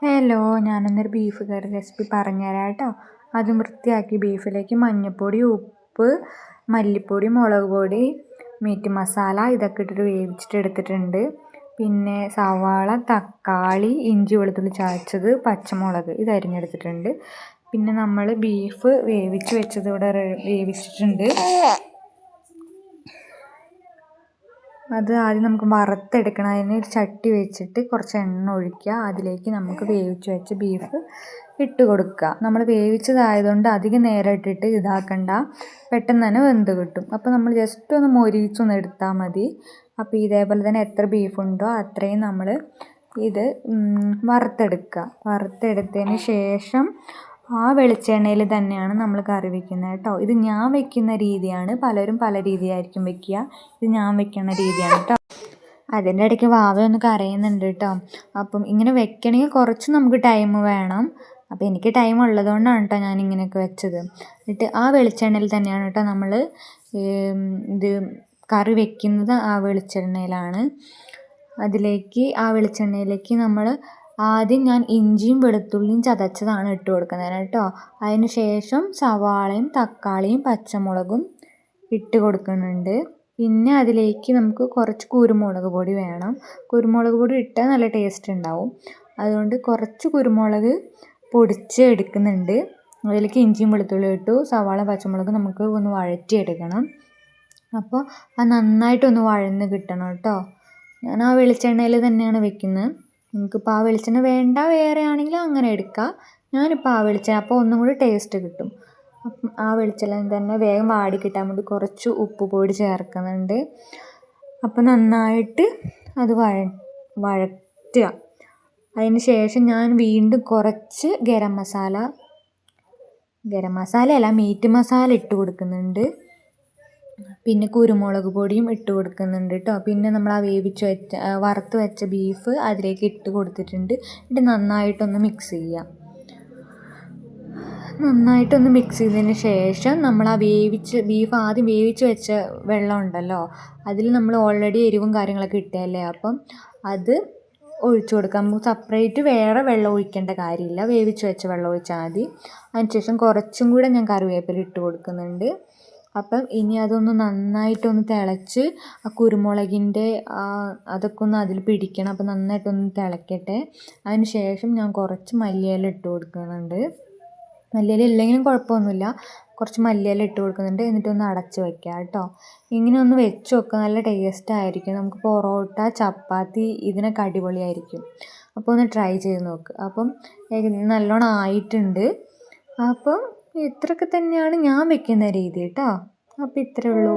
Hello, ഞാനിന്നൊരു beef കറി recipe പറഞ്ഞുതരാം കേട്ടോ. ആദ്യം വൃത്തിയാക്കി ബീഫിലേക്ക് മഞ്ഞൾപ്പൊടി, ഉപ്പ്, മല്ലിപ്പൊടി, മുളക് പൊടി, മീറ്റ് മസാല ഇതൊക്കെ ഇട്ടിട്ട് വേവിച്ചിട്ട് എടുത്തിട്ടുണ്ട്. പിന്നെ സവാള, തക്കാളി, ഇഞ്ചി വെളുത്തുള്ളി ചതച്ചത്, പച്ചമുളക് ഇത് അരിഞ്ഞെടുത്തിട്ടുണ്ട്. പിന്നെ നമ്മൾ ബീഫ് വേവിച്ച് വെച്ചത് ഇവിടെ വേവിച്ചിട്ടുണ്ട്. അത് ആദ്യം നമുക്ക് വറുത്തെടുക്കണം. അതിന് ഒരു ചട്ടി വെച്ചിട്ട് കുറച്ച് എണ്ണ ഒഴിക്കുക. അതിലേക്ക് നമുക്ക് വേവിച്ച് വെച്ച ബീഫ് ഇട്ട് കൊടുക്കുക. നമ്മൾ വേവിച്ചതായതുകൊണ്ട് അധികം നേരം ഇട്ടിട്ട് ഇതാക്കണ്ട, പെട്ടെന്ന് തന്നെ വെന്ത് കിട്ടും. അപ്പോൾ നമ്മൾ ജസ്റ്റ് ഒന്ന് മൊരിച്ചൊന്ന് എടുത്താൽ മതി. അപ്പോൾ ഇതേപോലെ തന്നെ എത്ര ബീഫുണ്ടോ അത്രയും നമ്മൾ ഇത് വറുത്തെടുക്കുക. വറുത്തെടുത്തതിന് ശേഷം ആ വെളിച്ചെണ്ണയിൽ തന്നെയാണ് നമ്മൾ കറി വെക്കുന്നത് കേട്ടോ. ഇത് ഞാൻ വെക്കുന്ന രീതിയാണ്, പലരും പല രീതിയായിരിക്കും വെക്കുക. ഇത് ഞാൻ വെക്കുന്ന രീതിയാണ് കേട്ടോ. അതിൻ്റെ ഇടയ്ക്ക് വാവയൊന്ന് കരയുന്നുണ്ട് കേട്ടോ. അപ്പം ഇങ്ങനെ വെക്കണമെങ്കിൽ കുറച്ച് നമുക്ക് ടൈം വേണം. അപ്പോൾ എനിക്ക് ടൈം ഉള്ളതുകൊണ്ടാണ് കേട്ടോ ഞാൻ ഇങ്ങനെയൊക്കെ വെച്ചത്. എന്നിട്ട് ആ വെളിച്ചെണ്ണയിൽ തന്നെയാണ് കേട്ടോ നമ്മൾ ഇത് കറി വെക്കുന്നത്. ആ വെളിച്ചെണ്ണയിലാണ്. ആ വെളിച്ചെണ്ണയിലേക്ക് നമ്മൾ ആദ്യം ഞാൻ ഇഞ്ചിയും വെളുത്തുള്ളിയും ചതച്ചതാണ് ഇട്ട് കൊടുക്കുന്നത് കേട്ടോ. അതിന് ശേഷം സവാളയും തക്കാളിയും പച്ചമുളകും ഇട്ട് കൊടുക്കുന്നുണ്ട്. പിന്നെ അതിലേക്ക് നമുക്ക് കുറച്ച് കുരുമുളക് പൊടി വേണം. കുരുമുളക് പൊടി ഇട്ടാൽ നല്ല ടേസ്റ്റ് ഉണ്ടാവും. അതുകൊണ്ട് കുറച്ച് കുരുമുളക് പൊടിച്ച് എടുക്കുന്നുണ്ട്. അതിലേക്ക് ഇഞ്ചിയും വെളുത്തുള്ളിയും ഇട്ടു. സവാള പച്ചമുളക് നമുക്ക് ഒന്ന് വഴറ്റിയെടുക്കണം. അപ്പോൾ അത് നന്നായിട്ടൊന്ന് വഴന്ന് കിട്ടണം കേട്ടോ. ഞാൻ ആ വെളിച്ചെണ്ണയിൽ തന്നെയാണ് വെക്കുന്നത്. നിങ്ങൾക്കിപ്പോൾ ആ വെളിച്ചെണ്ണ വേണ്ട വേറെ ആണെങ്കിൽ അങ്ങനെ എടുക്കാം. ഞാനിപ്പോൾ ആ വെളിച്ചെണ്ണ, അപ്പോൾ ഒന്നും കൂടി ടേസ്റ്റ് കിട്ടും. അപ്പം ആ വെളിച്ചെണ്ണ തന്നെ വേഗം വാടി കിട്ടാൻ വേണ്ടി കുറച്ച് ഉപ്പ് പൊടി ചേർക്കുന്നുണ്ട്. അപ്പോൾ നന്നായിട്ട് അത് വഴറ്റുക. അതിന് ശേഷം ഞാൻ വീണ്ടും കുറച്ച് ഗരം മസാലയല്ല മീറ്റ് മസാല ഇട്ട് കൊടുക്കുന്നുണ്ട്. പിന്നെ കുരുമുളക് പൊടിയും ഇട്ട് കൊടുക്കുന്നുണ്ട് കേട്ടോ. പിന്നെ നമ്മൾ ആ വറുത്ത് വെച്ച ബീഫ് അതിലേക്ക് ഇട്ട് കൊടുത്തിട്ടുണ്ട്. എന്നിട്ട് നന്നായിട്ടൊന്ന് മിക്സ് ചെയ്യുക. നന്നായിട്ടൊന്ന് മിക്സ് ചെയ്തതിന് ശേഷം നമ്മൾ ആ ബീഫ് ആദ്യം വേവിച്ച് വെച്ച വെള്ളം ഉണ്ടല്ലോ, അതിൽ നമ്മൾ ഓൾറെഡി എരിവും കാര്യങ്ങളൊക്കെ ഇട്ടതല്ലേ, അപ്പം അത് ഒഴിച്ചു കൊടുക്കാം. സെപ്പറേറ്റ് വേറെ വെള്ളം ഒഴിക്കേണ്ട കാര്യമില്ല, വേവിച്ച് വെച്ച വെള്ളം ഒഴിച്ചാൽ മതി. അതിന് ശേഷം കുറച്ചും കൂടെ ഞാൻ കറിവേപ്പില ഇട്ട് കൊടുക്കുന്നുണ്ട്. അപ്പം ഇനി അതൊന്ന് നന്നായിട്ടൊന്ന് തിളച്ച് ആ കുരുമുളകിൻ്റെ അതൊക്കെ ഒന്ന് അതിൽ പിടിക്കണം. അപ്പം നന്നായിട്ടൊന്ന് തിളക്കട്ടെ. അതിന് ശേഷം ഞാൻ കുറച്ച് മല്ലിയില ഇട്ട് കൊടുക്കുന്നുണ്ട്. മല്ലിയില ഇല്ലെങ്കിലും കുഴപ്പമൊന്നുമില്ല, കുറച്ച് മല്ലിയില ഇട്ട് കൊടുക്കുന്നുണ്ട്. എന്നിട്ടൊന്ന് അടച്ച് വയ്ക്കുക കേട്ടോ. ഇങ്ങനെ ഒന്ന് വെച്ച് നോക്കുക, നല്ല ടേസ്റ്റ് ആയിരിക്കും. നമുക്ക് പൊറോട്ട, ചപ്പാത്തി ഇതിനൊക്കെ അടിപൊളിയായിരിക്കും. അപ്പോൾ ഒന്ന് ട്രൈ ചെയ്ത് നോക്ക്. അപ്പം നല്ലോണം ആയിട്ടുണ്ട്. അപ്പം ഇത്രയൊക്കെ തന്നെയാണ് ഞാൻ വെക്കുന്ന രീതി കേട്ടോ. അപ്പോൾ ഇത്രയേ ഉള്ളൂ.